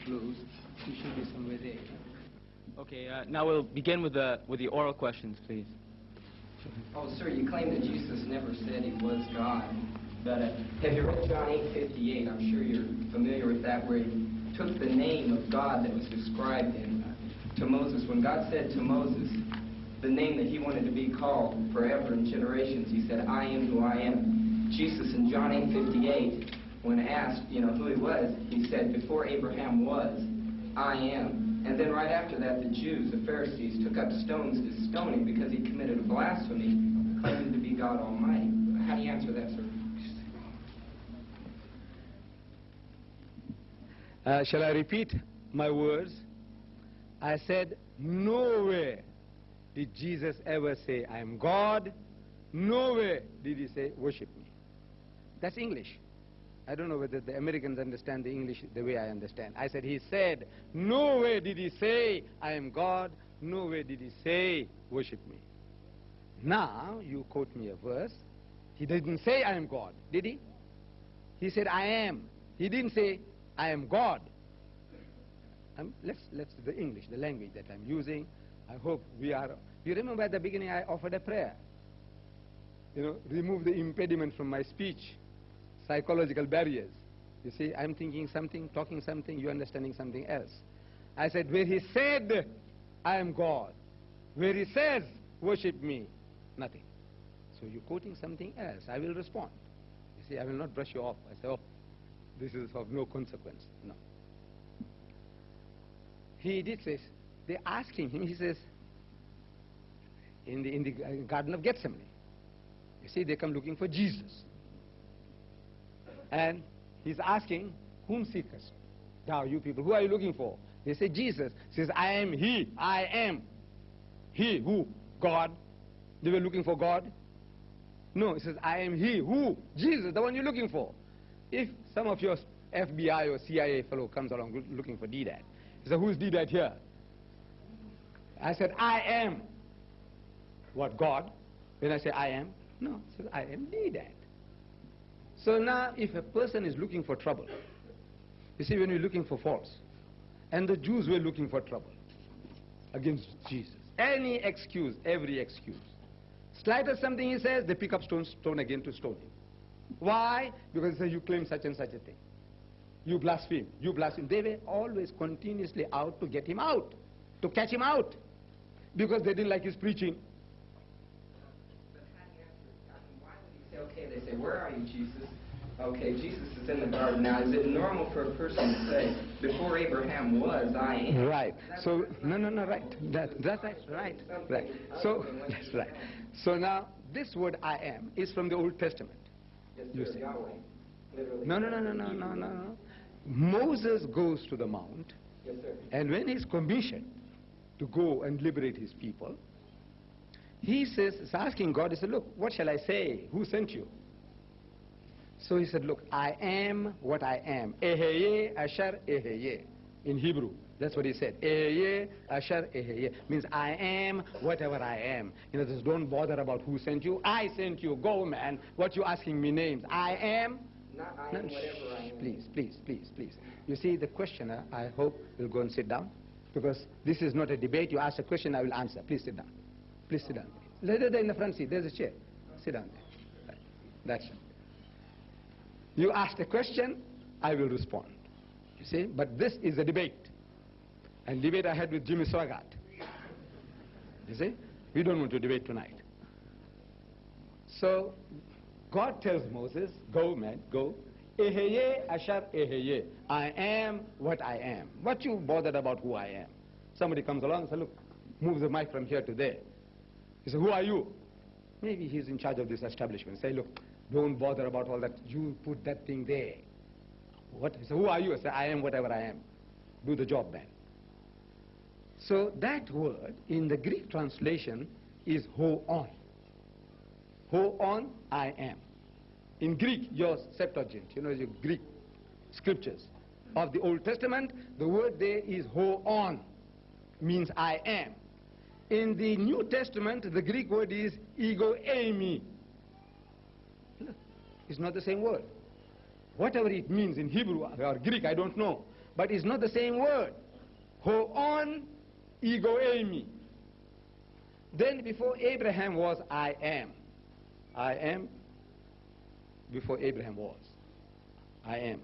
close. You should be somewhere there. Okay, now we'll begin with the oral questions, please. Oh, sir, you claim that Jesus never said he was God. But have you read John 8:58? I'm sure you're familiar with that, where he took the name of God that was described to Moses. When God said to Moses the name that he wanted to be called forever in generations, he said, I am who I am. Jesus in John 8:58, when asked, who he was, he said, before Abraham was, I am. And then right after that, the Jews, the Pharisees, took up stones to stone him because he committed a blasphemy, claiming to be God Almighty. How do you answer that, sir? Shall I repeat my words? I said, nowhere did Jesus ever say, I am God. Nowhere did he say, worship me. That's English. I don't know whether the Americans understand the English the way I understand. I said, he said, nowhere did he say, I am God. Nowhere did he say, worship me. Now, you quote me a verse. He didn't say, I am God, did he? He said, I am. He didn't say, I am God. Let's the English, the language that I'm using. I hope we are. You remember at the beginning I offered a prayer. Remove the impediment from my speech, psychological barriers. You see, I'm thinking something, talking something, you're understanding something else. I said, where he said, I am God. Where he says, worship me, nothing. So you're quoting something else. I will respond. You see, I will not brush you off. I say, oh, this is of no consequence. No. He did say, they're asking him, he says, in the Garden of Gethsemane. You see, they come looking for Jesus. And he's asking, whom seekest thou, you people? Who are you looking for? They say, Jesus. He says, I am he. I am. He, who? God. They were looking for God. No, he says, I am he. Who? Jesus, the one you're looking for. If some of your FBI or CIA fellow comes along looking for D-Dad, he said, who's D-Dad here? I said, I am. What, God? When I say I am? No, he says, I am D-Dad. So now, if a person is looking for trouble, you see, when we're looking for faults, and the Jews were looking for trouble against Jesus, any excuse, every excuse. Slightest something he says, they pick up stone again to stone him. Why? Because they say, you claim such and such a thing. You blaspheme, you blaspheme. They were always continuously out to get him out, to catch him out, because they didn't like his preaching. But how do you answer? Why would he say, okay, they say, where are you, Jesus? Okay, Jesus is in the garden. Now, is it normal for a person to say, before Abraham was, I am? Right. So, no, right. That's right. So, that's right. So now, this word I am is from the Old Testament. Yes, sir, Yahweh. Literally. No. Moses goes to the mount, Yes, sir. and when he's commissioned to go and liberate his people, he says, he's asking God, he said, look, what shall I say? Who sent you? So he said, look, I am what I am. Eheye, Asher, Eheye. In Hebrew, that's what he said. Eheye, Asher, Eheye. Means I am whatever I am. Just don't bother about who sent you. I sent you. Go, man. What you asking me names? I am. Not I am whatever I am. Please. You see, the questioner, I hope, will go and sit down. Because this is not a debate. You ask a question, I will answer. Please sit down. Please sit down. Later there in the front seat, there's a chair. Sit down there. Right. That's it. You ask a question, I will respond. You see, but this is a debate. And debate I had with Jimmy Swaggart. You see, we don't want to debate tonight. So, God tells Moses, go man, go. Eheye, Asher, Eheye. I am what I am. What you bothered about who I am? Somebody comes along and says, look, move the mic from here to there. He says, who are you? Maybe he's in charge of this establishment. Say, look, don't bother about all that. You put that thing there. What? He said, who are you? I say, I am whatever I am. Do the job, man. So that word in the Greek translation is ho on. Ho on, I am. In Greek, your Septuagint, your Greek scriptures of the Old Testament, the word there is ho on, means I am. In the New Testament, the Greek word is ego eimi. Look, it's not the same word. Whatever it means in Hebrew or Greek, I don't know. But it's not the same word. Ho on ego eimi. Then before Abraham was, I am. I am before Abraham was. I am.